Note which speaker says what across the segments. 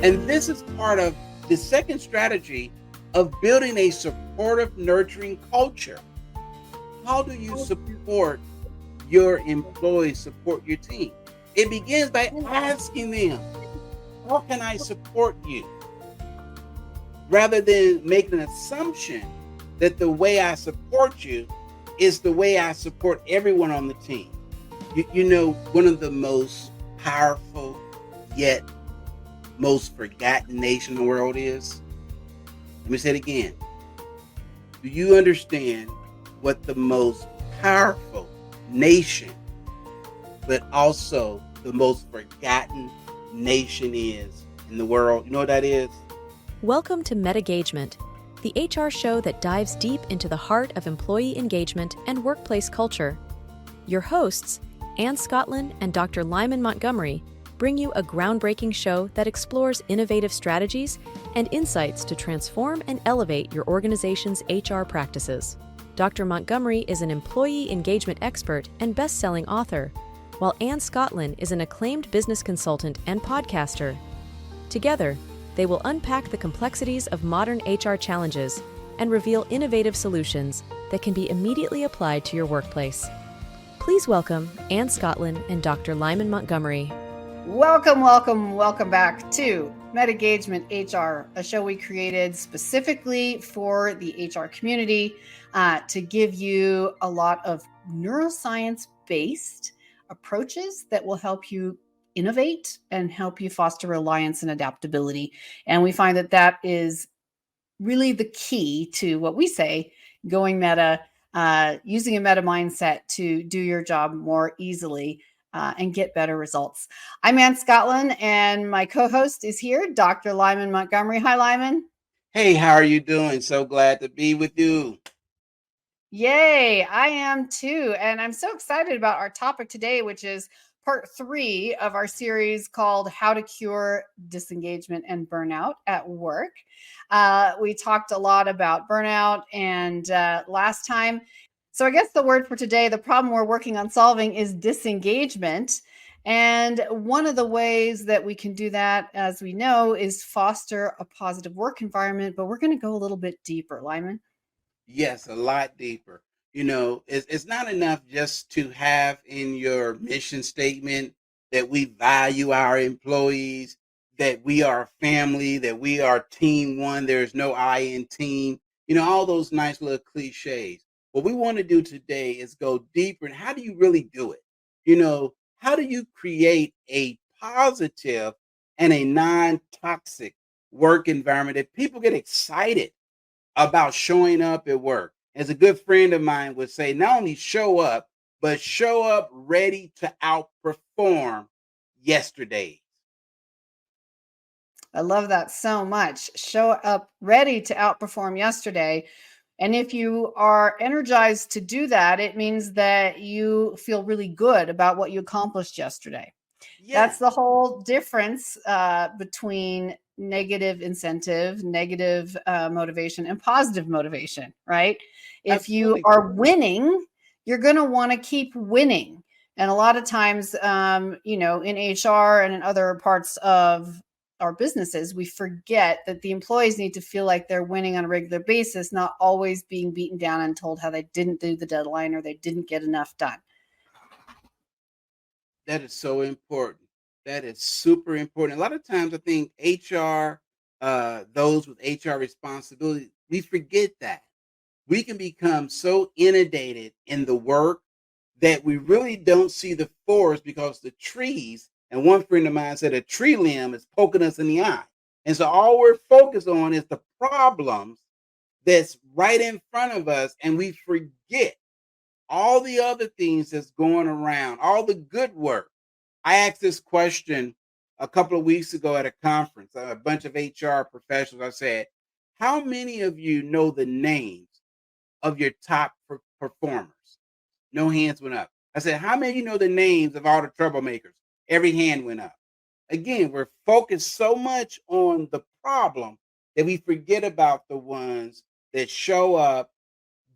Speaker 1: And this is part of the second strategy of building a supportive, nurturing culture. How do you support your employees, support your team? It begins by asking them, how can I support you? Rather than making an assumption that the way I support you is the way I support everyone on the team. One of the most powerful yet most forgotten nation in the world is? Let me say it again. Do you understand what the most powerful nation, but also the most forgotten nation is in the world? You know what that is?
Speaker 2: Welcome to MetaGagement, the HR show that dives deep into the heart of employee engagement and workplace culture. Your hosts, Ann Scottlin and Dr. Lyman Montgomery, bring you a groundbreaking show that explores innovative strategies and insights to transform and elevate your organization's HR practices. Dr. Montgomery is an employee engagement expert and best-selling author, while Ann Scottlin is an acclaimed business consultant and podcaster. Together, they will unpack the complexities of modern HR challenges and reveal innovative solutions that can be immediately applied to your workplace. Please welcome Ann Scottlin and Dr. Lyman Montgomery.
Speaker 3: Welcome back to MetaGagement-HR, a show we created specifically for the HR community to give you a lot of neuroscience-based approaches that will help you innovate and help you foster reliance and adaptability. And we find that that is really the key to what we say, going meta, using a meta mindset to do your job more easily and get better results. I'm Ann Scottlin, and my co-host is here, Dr. Lyman Montgomery. Hi, Lyman.
Speaker 1: Hey, how are you doing? So glad to be with you.
Speaker 3: Yay, I am too. And I'm so excited about our topic today, which is part 3 of our series called How to Cure Disengagement and Burnout at Work. We talked a lot about burnout and last time. So I guess the word for today, the problem we're working on solving is disengagement. And one of the ways that we can do that, as we know, is foster a positive work environment. But we're going to go a little bit deeper, Lyman.
Speaker 1: Yes, a lot deeper. It's not enough just to have in your mission statement that we value our employees, that we are family, that we are team one. There's no I in team. All those nice little cliches. What we want to do today is go deeper. And how do you really do it? How do you create a positive and a non-toxic work environment that people get excited about showing up at work? As a good friend of mine would say, not only show up, but show up ready to outperform yesterday.
Speaker 3: I love that so much. Show up ready to outperform yesterday. And if you are energized to do that, it means that you feel really good about what you accomplished yesterday.
Speaker 1: Yeah.
Speaker 3: That's the whole difference between negative incentive, negative motivation, and positive motivation, right? If
Speaker 1: Absolutely.
Speaker 3: you are winning, you're going to want to keep winning. And a lot of times, in HR and in other parts of our businesses, we forget that the employees need to feel like they're winning on a regular basis, not always being beaten down and told how they didn't do the deadline or they didn't get enough done.
Speaker 1: That is so important. That is super important. A lot of times I think HR, those with HR responsibility, we forget that. We can become so inundated in the work that we really don't see the forest because the trees, and one friend of mine said a tree limb is poking us in the eye. And so all we're focused on is the problems that's right in front of us, and we forget all the other things that's going around, all the good work. I asked this question a couple of weeks ago at a conference, a bunch of HR professionals. I said, how many of you know the names of your top performers? No hands went up. I said, how many of you know the names of all the troublemakers? Every hand went up. Again, we're focused so much on the problem that we forget about the ones that show up,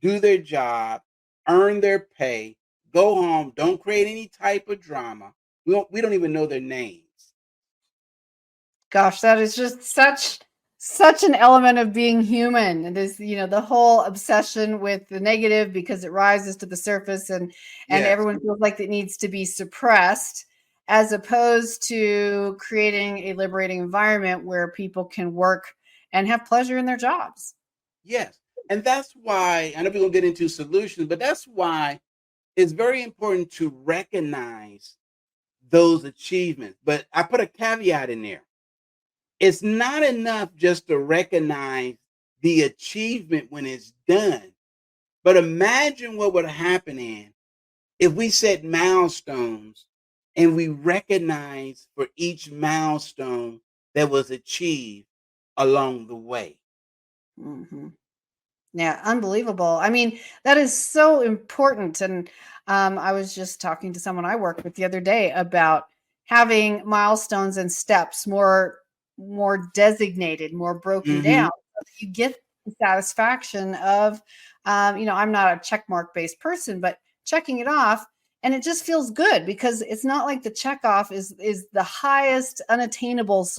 Speaker 1: do their job, earn their pay, go home, don't create any type of drama. We don't even know their names.
Speaker 3: Gosh, that is just such an element of being human. It is, the whole obsession with the negative because it rises to the surface and
Speaker 1: Yes.
Speaker 3: everyone feels like it needs to be suppressed, as opposed to creating a liberating environment where people can work and have pleasure in their jobs.
Speaker 1: Yes. And that's why, I know we're going to get into solutions, but that's why it's very important to recognize those achievements. But I put a caveat in there. It's not enough just to recognize the achievement when it's done. But imagine what would happen if we set milestones and we recognize for each milestone that was achieved along the way.
Speaker 3: Mhm. Yeah, unbelievable. I mean, that is so important. And I was just talking to someone I worked with the other day about having milestones and steps more designated, more broken down,
Speaker 1: Hmm.
Speaker 3: so that you get the satisfaction of, I'm not a check mark based person, but checking it off. And it just feels good because it's not like the check off is the highest unattainable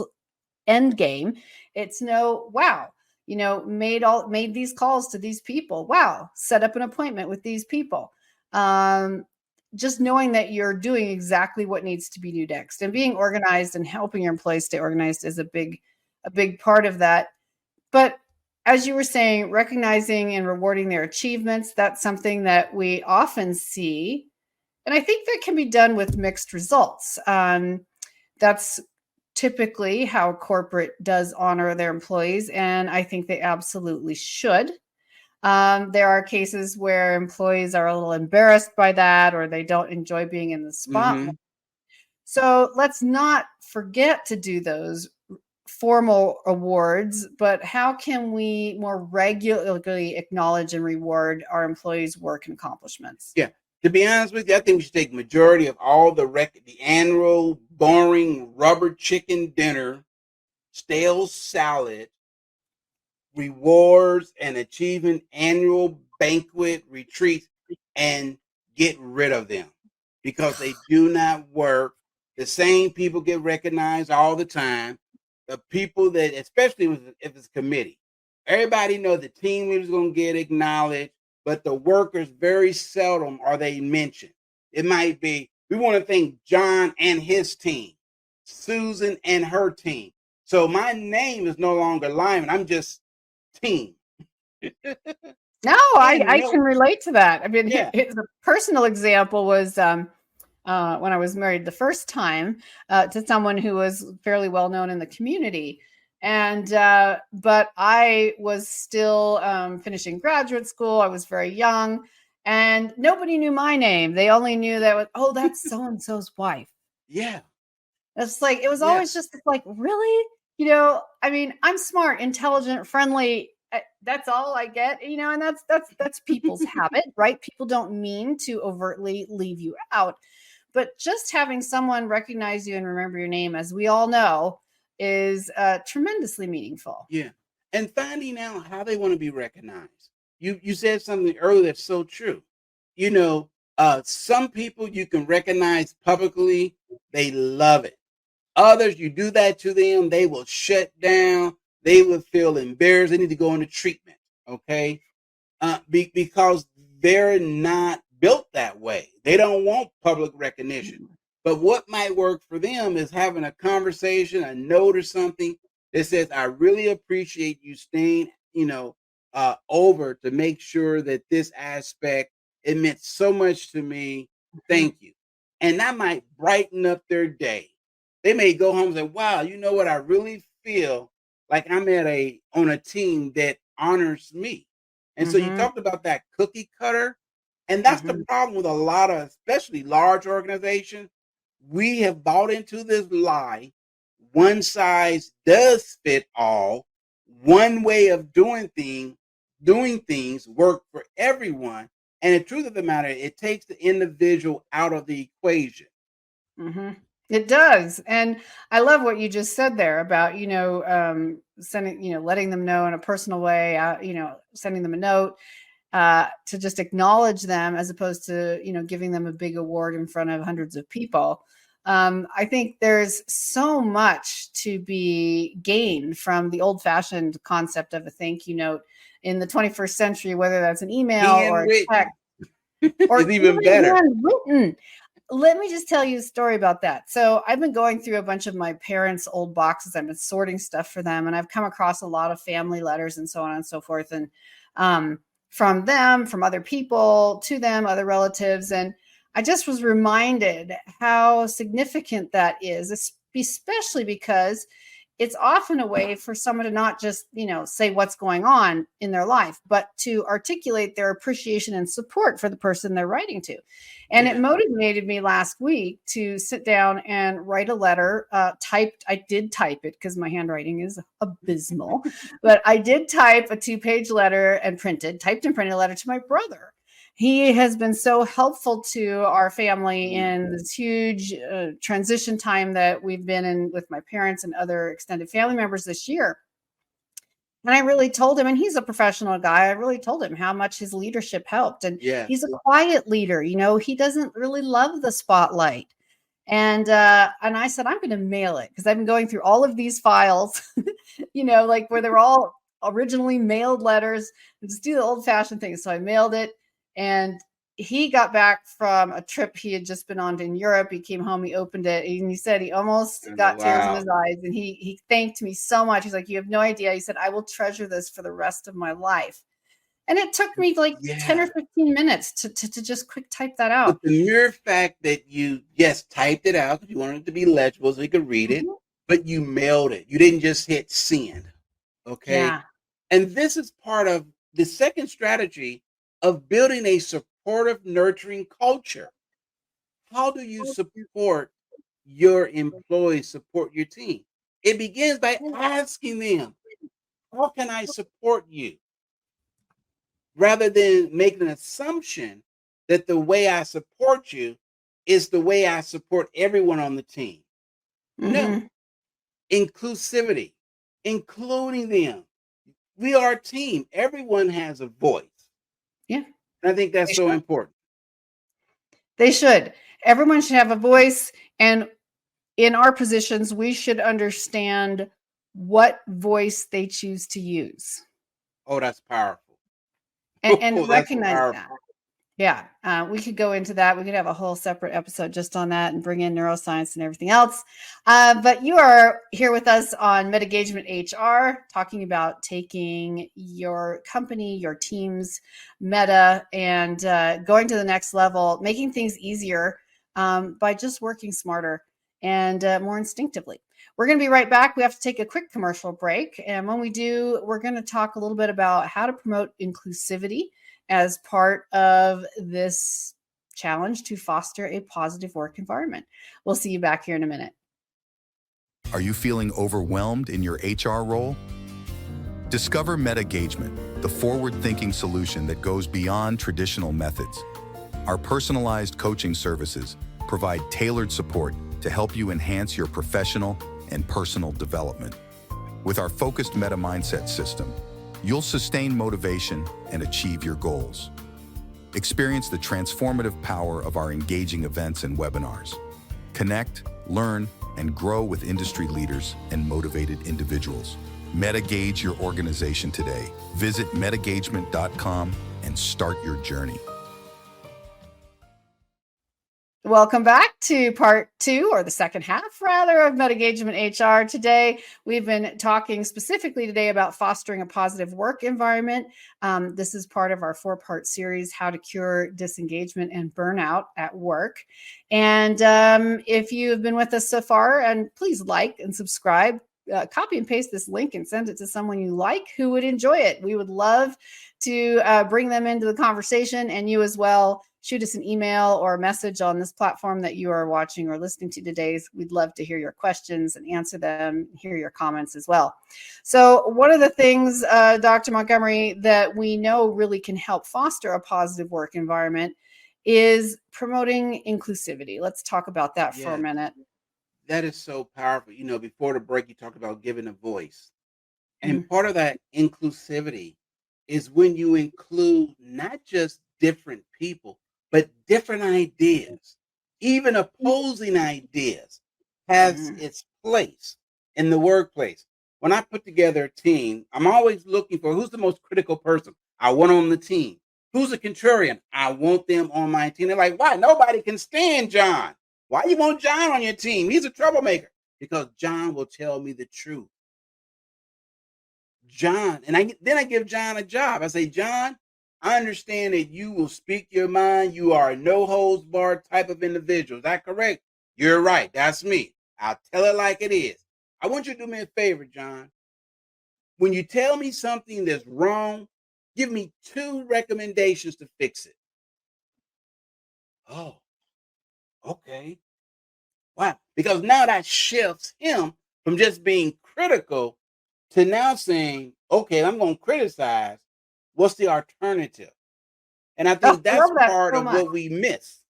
Speaker 3: end game. It's no, wow, made these calls to these people. Wow, set up an appointment with these people. Um, just knowing that you're doing exactly what needs to be do next, and being organized and helping your employees stay organized is a big part of that. But as you were saying, recognizing and rewarding their achievements, that's something that we often see. And I think that can be done with mixed results. That's typically how corporate does honor their employees, and I think they absolutely should. There are cases where employees are a little embarrassed by that, or they don't enjoy being in the spotlight.
Speaker 1: Hmm.
Speaker 3: So let's not forget to do those formal awards, but how can we more regularly acknowledge and reward our employees' work and accomplishments?
Speaker 1: Yeah. To be honest with you, I think we should take majority of all the annual boring rubber chicken dinner, stale salad, rewards and achievement annual banquet retreats and get rid of them because they do not work. The same people get recognized all the time. The people that, especially if it's committee, everybody knows the team leader is going to get acknowledged, but the workers very seldom are they mentioned. It might be, we want to thank John and his team, Susan and her team. So my name is no longer Lyman. I'm just team.
Speaker 3: No,
Speaker 1: And
Speaker 3: I
Speaker 1: no,
Speaker 3: can relate to that. I mean,
Speaker 1: yeah,
Speaker 3: the personal example was when I was married the first time to someone who was fairly well known in the community. And but I was still finishing graduate school. I was very young, and nobody knew my name. They only knew that, oh, that's so and so's wife.
Speaker 1: yeah,
Speaker 3: It's like it was
Speaker 1: yeah.
Speaker 3: always just like, really, I mean, I'm smart, intelligent, friendly. That's all I get, and that's people's habit, right? People don't mean to overtly leave you out, but just having someone recognize you and remember your name, as we all know, is tremendously meaningful.
Speaker 1: Yeah. And finding out how they want to be recognized. You said something earlier that's so true. You know, some people you can recognize publicly, they love it. Others, you do that to them, they will shut down. They will feel embarrassed. They need to go into treatment. Okay. Because they're not built that way. They don't want public recognition. But what might work for them is having a conversation, a note or something that says, I really appreciate you staying, over to make sure that this aspect, it meant so much to me.
Speaker 3: Mhm.
Speaker 1: Thank you. And that might brighten up their day. They may go home and say, wow, you know what? I really feel like I'm on a team that honors me. And so you
Speaker 3: Mhm.
Speaker 1: talked about that cookie cutter. And that's the
Speaker 3: Mhm.
Speaker 1: problem with a lot of, especially large organizations. We have bought into this lie. One size does fit all. One way of doing things work for everyone. And the truth of the matter, it takes the individual out of the equation.
Speaker 3: Mhm. It does. And I love what you just said there about, sending, letting them know in a personal way, sending them a note to just acknowledge them, as opposed to, giving them a big award in front of hundreds of people. I think there's so much to be gained from the old-fashioned concept of a thank you note in the 21st century, whether that's an email or a
Speaker 1: Handwritten
Speaker 3: text or
Speaker 1: is even
Speaker 3: even
Speaker 1: better.
Speaker 3: handwritten. Let me just tell you a story about that. So I've been going through a bunch of my parents' old boxes. I've been sorting stuff for them, and I've come across a lot of family letters and so on and so forth. And from them, from other people to them, other relatives. And I just was reminded how significant that is, especially because it's often a way for someone to not just, say what's going on in their life, but to articulate their appreciation and support for the person they're writing to. And it
Speaker 1: Yeah.
Speaker 3: motivated me last week to sit down and write a letter. I did type it because my handwriting is abysmal, but I did type a 2-page letter and typed and printed a letter to my brother. He has been so helpful to our family in this huge transition time that we've been in with my parents and other extended family members this year. And I really told him, and he's a professional guy, I really told him how much his leadership helped. And
Speaker 1: Yes.
Speaker 3: he's a quiet leader, he doesn't really love the spotlight. And I said, I'm going to mail it because I've been going through all of these files, like where they're all originally mailed letters, and just do the old fashioned thing. So I mailed it, and he got back from a trip he had just been on in Europe. He came home, he opened it, and he said he almost got tears in
Speaker 1: Wow.
Speaker 3: his eyes. And he thanked me so much. He's like, you have no idea. He said, I will treasure this for the rest of my life. And it took me like 10 or
Speaker 1: Yeah.
Speaker 3: 15 minutes to just quick type that out.
Speaker 1: But the mere fact that you, yes, typed it out because you wanted it to be legible so you could read it, but you mailed it. You didn't just hit send. Okay.
Speaker 3: Yeah.
Speaker 1: And this is part of the second strategy of building a supportive, nurturing culture. How do you support your employees, support your team? It begins by asking them, how can I support you? Rather than making an assumption that the way I support you is the way I support everyone on the team. No,
Speaker 3: Mhm.
Speaker 1: inclusivity, including them. We are a team. Everyone has a voice.
Speaker 3: Yeah.
Speaker 1: And I think that's
Speaker 3: They
Speaker 1: so
Speaker 3: should.
Speaker 1: important.
Speaker 3: They should. Everyone should have a voice. And in our positions, we should understand what voice they choose to use
Speaker 1: Oh, that's powerful. Oh,
Speaker 3: and
Speaker 1: that's
Speaker 3: recognize that.
Speaker 1: powerful.
Speaker 3: Yeah, we could go into that. We could have a whole separate episode just on that and bring in neuroscience and everything else. But you are here with us on MetaGagement-HR, talking about taking your company, your team's meta, and going to the next level, making things easier by just working smarter and more instinctively. We're going to be right back. We have to take a quick commercial break. And when we do, we're going to talk a little bit about how to promote inclusivity as part of this challenge to foster a positive work environment. We'll see you back here in a minute.
Speaker 4: Are you feeling overwhelmed in your HR role? Discover MetaGagement, the forward-thinking solution that goes beyond traditional methods. Our personalized coaching services provide tailored support to help you enhance your professional and personal development. With our focused meta mindset system, you'll sustain motivation and achieve your goals. Experience the transformative power of our engaging events and webinars. Connect, learn, and grow with industry leaders and motivated individuals. MetaGauge your organization today. Visit MetaGagement.com and start your journey.
Speaker 3: Welcome back to part 2, or the second half, rather, of MetaGagement-HR. Today, we've been talking specifically today about fostering a positive work environment. This is part of our 4-part series, How to Cure Disengagement and Burnout at Work. And if you have been with us so far, and please like and subscribe, copy and paste this link and send it to someone you like who would enjoy it. We would love to bring them into the conversation, and you as well. Shoot us an email or a message on this platform that you are watching or listening to today. We'd love to hear your questions and answer them, hear your comments as well. So one of the things, Dr. Montgomery, that we know really can help foster a positive work environment is promoting inclusivity. Let's talk about that for a minute.
Speaker 1: That is so powerful. Before the break, you talked about giving a voice. And part of that inclusivity is when you include not just different people, but different ideas. Even opposing ideas has
Speaker 3: Mhm.
Speaker 1: its place in the workplace. When I put together a team, I'm always looking for who's the most critical person I want on the team. Who's a contrarian? I want them on my team. They're like, why? Nobody can stand John. Why you want John on your team? He's a troublemaker. Because John will tell me the truth. John, and then I give John a job. I say, John, I understand that you will speak your mind. You are a no holds barred type of individual. Is that correct? You're right. That's me. I'll tell it like it is. I want you to do me a favor, John. When you tell me something that's wrong, give me 2 recommendations to fix it. Oh, okay. Wow. Because now that shifts him from just being critical to now saying, okay, I'm going to criticize. What's the alternative? And I
Speaker 3: Oh,
Speaker 1: think
Speaker 3: I
Speaker 1: that's
Speaker 3: love that
Speaker 1: part
Speaker 3: so
Speaker 1: of
Speaker 3: much.
Speaker 1: what we miss.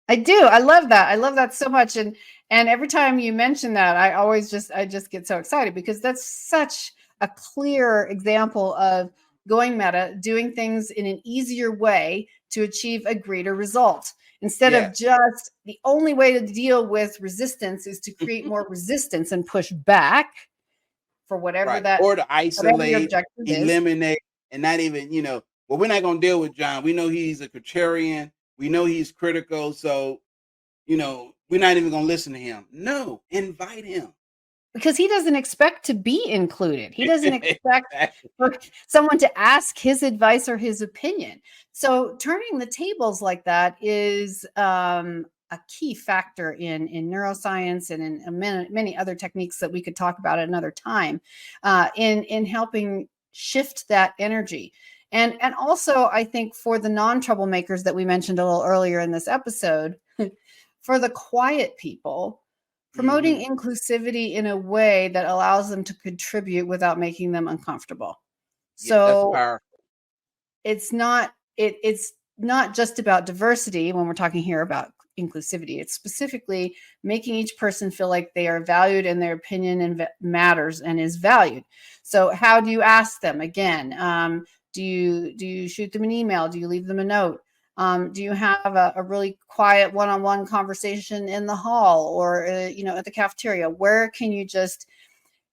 Speaker 3: I do. I love that. I love that so much. And every time you mention that, I just get so excited because that's such a clear example of going meta, doing things in an easier way to achieve a greater result. Instead of
Speaker 1: Yes.
Speaker 3: just the only way to deal with resistance is to create more resistance and push back for
Speaker 1: Right. Or to
Speaker 3: whatever your
Speaker 1: isolate,
Speaker 3: objective is.
Speaker 1: eliminate, and not even, well, we're not going to deal with John. We know he's a contrarian. We know he's critical. So, we're not even going to listen to him. No, invite him.
Speaker 3: Because he doesn't expect to be included. He doesn't expect
Speaker 1: Exactly.
Speaker 3: for someone to ask his advice or his opinion. So turning the tables like that is a key factor in neuroscience and in many other techniques that we could talk about at another time in helping shift that energy. And also, I think for the non-troublemakers that we mentioned a little earlier in this episode, for the quiet people, promoting
Speaker 1: Hmm.
Speaker 3: inclusivity in a way that allows them to contribute without making them uncomfortable.
Speaker 1: Yeah, that's
Speaker 3: So
Speaker 1: powerful.
Speaker 3: it's not just about diversity when we're talking here about inclusivity. It's specifically making each person feel like they are valued and their opinion matters and is valued. So how do you ask them again? Do you shoot them an email? Do you leave them a note? Do you have a really quiet one-on-one conversation in the hall or at the cafeteria? Where can you just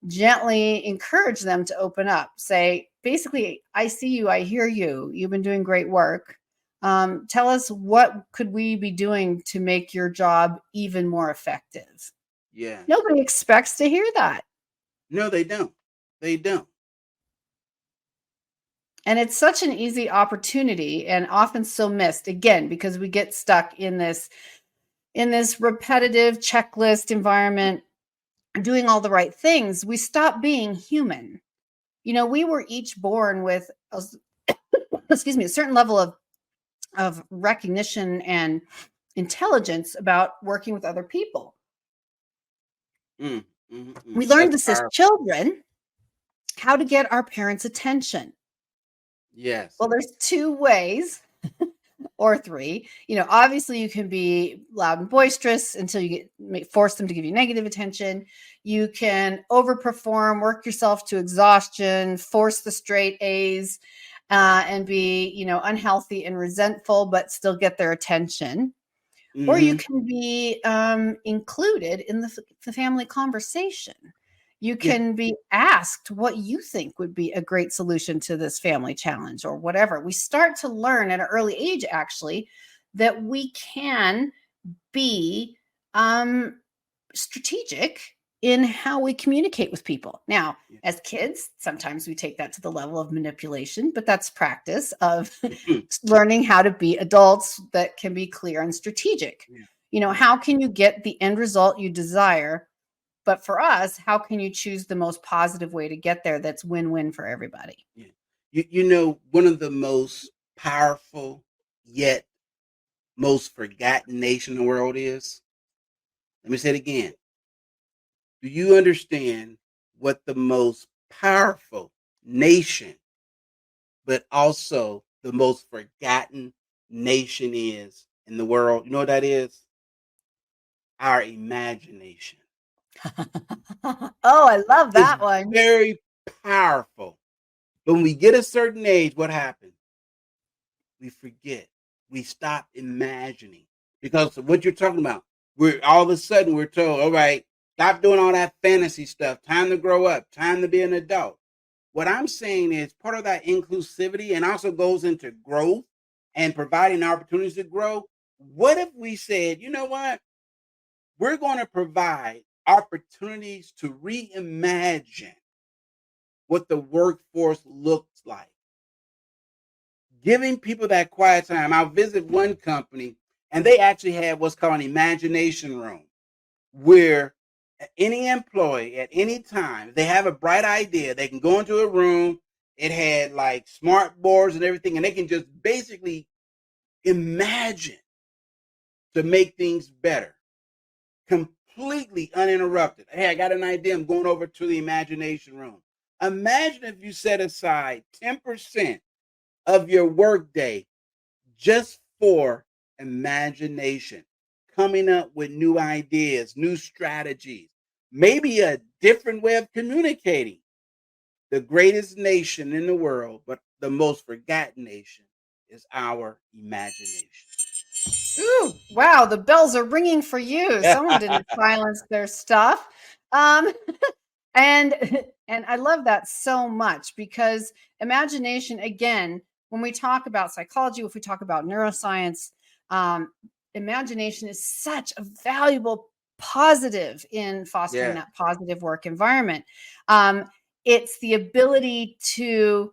Speaker 3: gently encourage them to open up? Say, basically, I see you, I hear you. You've been doing great work. Tell us, what could we be doing to make your job even more effective?
Speaker 1: Yes.
Speaker 3: Nobody expects to hear that.
Speaker 1: No, they don't. They don't.
Speaker 3: And it's such an easy opportunity and often so missed, again, because we get stuck in this repetitive checklist environment, doing all the right things. We stop being human. We were each born with excuse me, a certain level of recognition and intelligence about working with other people.
Speaker 1: Mm, mm, mm.
Speaker 3: We learned
Speaker 1: That's
Speaker 3: this as
Speaker 1: powerful.
Speaker 3: children, how to get our parents' attention.
Speaker 1: Yes.
Speaker 3: Well, there's 2 ways or 3. Obviously you can be loud and boisterous until you force them to give you negative attention. You can overperform, work yourself to exhaustion, force the straight A's, and be, unhealthy and resentful, but still get their attention. Or you
Speaker 1: Hmm.
Speaker 3: can be included in the family conversation. You
Speaker 1: Yeah.
Speaker 3: can be asked what you think would be a great solution to this family challenge or whatever. We start to learn at an early age, actually, that we can be strategic in how we communicate with people. Now,
Speaker 1: Yeah.
Speaker 3: as kids, sometimes we take that to the level of manipulation, but that's practice of
Speaker 1: Mhm.
Speaker 3: learning how to be adults that can be clear and strategic.
Speaker 1: Yeah. Yeah.
Speaker 3: How can you get the end result you desire? But for us, how can you choose the most positive way to get there that's win-win for everybody?
Speaker 1: Yeah. One of the most powerful yet most forgotten nation in the world is? Let me say it again. Do you understand what the most powerful nation, but also the most forgotten nation is in the world? You know what that is? Our imagination.
Speaker 3: Oh, I love
Speaker 1: It's
Speaker 3: that one.
Speaker 1: very powerful. But when we get a certain age, what happens? We forget. We stop imagining. because of what you're talking about. We're all of a sudden we're told, all right, stop doing all that fantasy stuff. Time to grow up. Time to be an adult. What I'm saying is part of that inclusivity and also goes into growth and providing opportunities to grow. What if we said, you know what? We're going to provide opportunities to reimagine what the workforce looks like, giving people that quiet time. I'll visit one company and they actually had what's called an imagination room where any employee at any time, they have a bright idea, they can go into a room. It had like smart boards and everything, and they can just basically imagine to make things better, completely uninterrupted. Hey, I got an idea. I'm going over to the imagination room. Imagine if you set aside 10% of your workday just for imagination, coming up with new ideas, new strategies, maybe a different way of communicating. The greatest nation in the world, but the most forgotten nation is our imagination.
Speaker 3: Ooh, wow, the bells are ringing for you. Someone didn't silence their stuff. Um, and and I love that so much because imagination, again, when we talk about psychology, if we talk about neuroscience, um, imagination is such a valuable positive in fostering
Speaker 1: Yeah,
Speaker 3: that positive work environment. Um, it's the ability to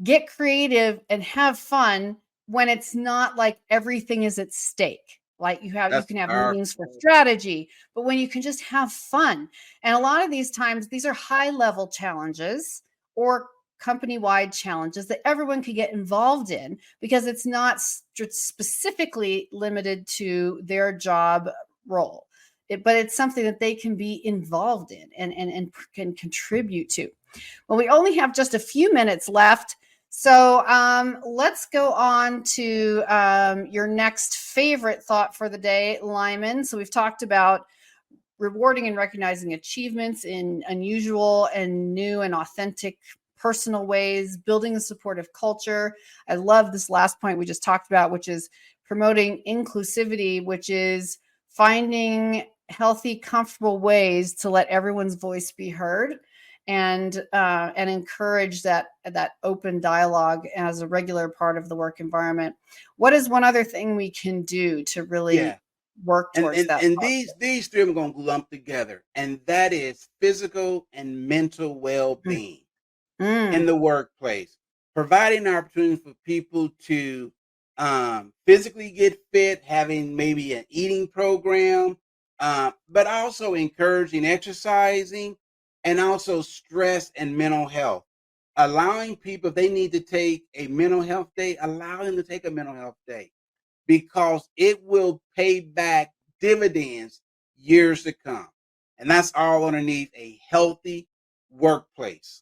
Speaker 3: get creative and have fun when it's not like everything is at stake. Like you
Speaker 1: that's
Speaker 3: can have meetings for
Speaker 1: powerful.
Speaker 3: strategy, but when you can just have fun. And a lot of these times, these are high level challenges or company wide challenges that everyone could get involved in because it's not specifically limited to their job role. But it's something that they can be involved in and can contribute to. Well, we only have just a few minutes left. So let's go on to your next favorite thought for the day, Lyman. So we've talked about rewarding and recognizing achievements in unusual and new and authentic personal ways, building a supportive culture. I love this last point we just talked about, which is promoting inclusivity, which is finding healthy, comfortable ways to let everyone's voice be heard and encourage that open dialogue as a regular part of the work environment. What is one other thing we can do to
Speaker 1: Yeah.
Speaker 3: really work
Speaker 1: And
Speaker 3: towards
Speaker 1: and
Speaker 3: that
Speaker 1: and
Speaker 3: positive?
Speaker 1: these three I'm gonna lump together, and that is physical and mental well-being in
Speaker 3: Mm.
Speaker 1: the workplace, providing opportunities for people to physically get fit, having maybe an eating program, but also encouraging exercising and also stress and mental health. Allowing people, if they need to take a mental health day, allow them to take a mental health day because it will pay back dividends years to come. And that's all underneath a healthy workplace,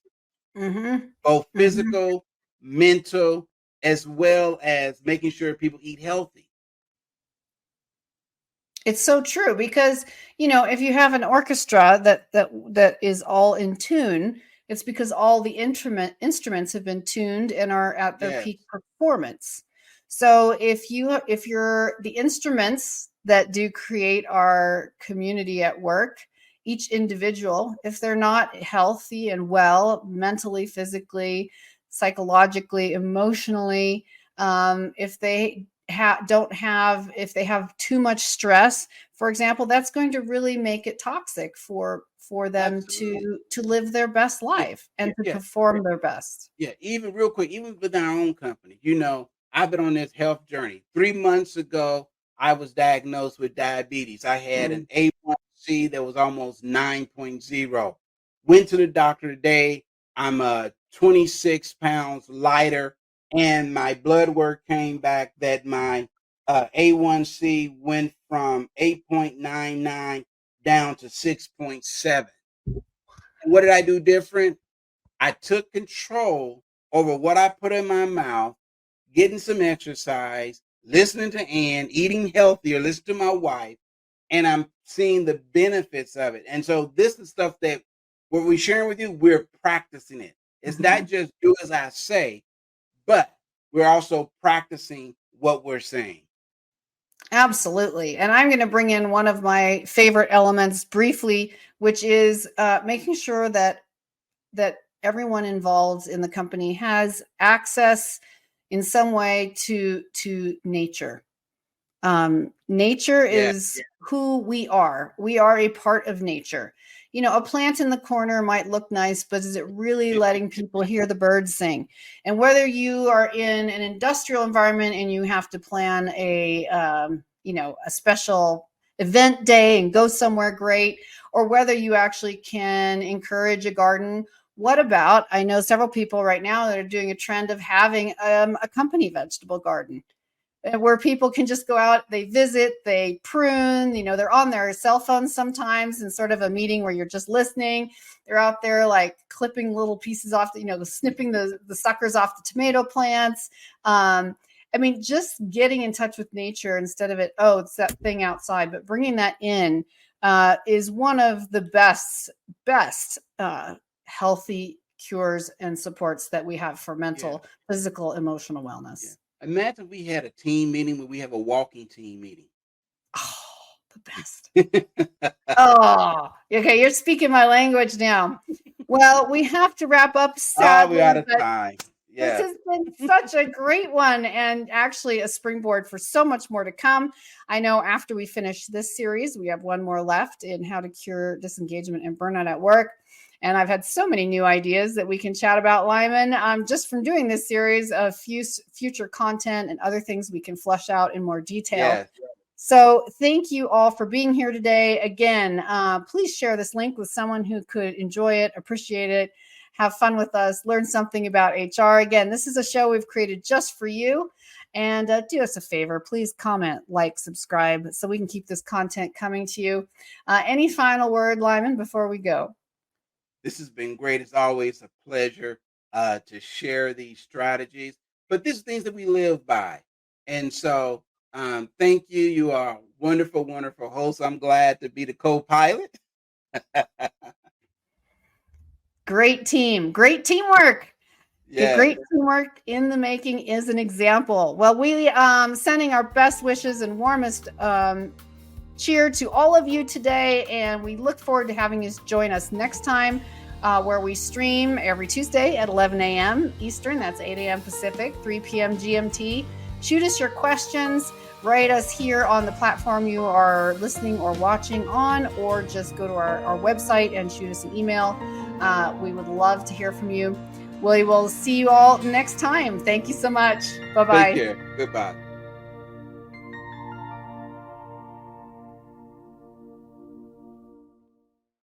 Speaker 3: Mhm.
Speaker 1: both
Speaker 3: Mhm.
Speaker 1: physical, mental, as well as making sure people eat healthy.
Speaker 3: It's so true because, if you have an orchestra that is all in tune, it's because all the instruments have been tuned and are at their
Speaker 1: Yes.
Speaker 3: peak performance. So if you're the instruments that do create our community at work, each individual, if they're not healthy and well mentally, physically, psychologically, emotionally, if they if they have too much stress, for example, that's going to really make it toxic for them
Speaker 1: Absolutely.
Speaker 3: to live their best
Speaker 1: Yeah.
Speaker 3: life and to
Speaker 1: Yeah.
Speaker 3: perform their best.
Speaker 1: Yeah, even real quick, even within our own company, I've been on this health journey. 3 months ago, I was diagnosed with diabetes. I had an
Speaker 3: Mm.
Speaker 1: A1C that was almost 9.0. Went to the doctor today. I'm 26 pounds lighter, and my blood work came back that my A1C went from 8.99 down to 6.7. What did I do different? I took control over what I put in my mouth, getting some exercise, listening to Ann, eating healthier, listen to my wife, and I'm seeing the benefits of it. And so this is stuff that what we're sharing with you, we're practicing it. It's not
Speaker 3: Mhm.
Speaker 1: just do as I say, but we're also practicing what we're saying.
Speaker 3: Absolutely. And I'm going to bring in one of my favorite elements briefly, which is making sure that everyone involved in the company has access in some way to nature. Nature is who we are. We are a part of nature. You know, a plant in the corner might look nice, but is it really letting people hear the birds sing? And whether you are in an industrial environment and you have to plan a special event day and go somewhere great, or whether you actually can encourage a garden. What about, I know several people right now that are doing a trend of having a company vegetable garden, where people can just go out, they visit, they prune, they're on their cell phones sometimes in sort of a meeting where you're just listening. They're out there like clipping little pieces off, snipping the suckers off the tomato plants. Just getting in touch with nature instead of it's that thing outside, but bringing that in is one of the best healthy cures and supports that we have for mental, physical, emotional wellness.
Speaker 1: Yeah. Imagine we had a team meeting where we have a walking team meeting.
Speaker 3: Oh, the best. Oh, okay. You're speaking my language now. Well, we have to wrap up. Sadly,
Speaker 1: we're out of time.
Speaker 3: This has been such a great one, and actually a springboard for so much more to come. I know after we finish this series, we have one more left in how to cure disengagement and burnout at work. And I've had so many new ideas that we can chat about, Lyman, just from doing this series of future content and other things we can flesh out in more detail.
Speaker 1: Yes.
Speaker 3: So thank you all for being here today. Again, please share this link with someone who could enjoy it, appreciate it, have fun with us, learn something about HR. Again, this is a show we've created just for you. And do us a favor, please comment, like, subscribe, so we can keep this content coming to you. Any final word, Lyman, before we go?
Speaker 1: This has been great. It's always a pleasure to share these strategies, but these are things that we live by. And so thank you. You are a wonderful, wonderful host. I'm glad to be the co-pilot.
Speaker 3: Great team. Great teamwork.
Speaker 1: Yeah.
Speaker 3: Great teamwork in the making is an example. Well, we sending our best wishes and warmest cheer to all of you today, and we look forward to having you join us next time, where we stream every Tuesday at 11 a.m. Eastern. That's 8 a.m. Pacific, 3 p.m. GMT. Shoot us your questions. Write us here on the platform you are listening or watching on, or just go to our website and shoot us an email. We would love to hear from you. We will see you all next time. Thank you so much. Bye-bye.
Speaker 1: Take care. Goodbye.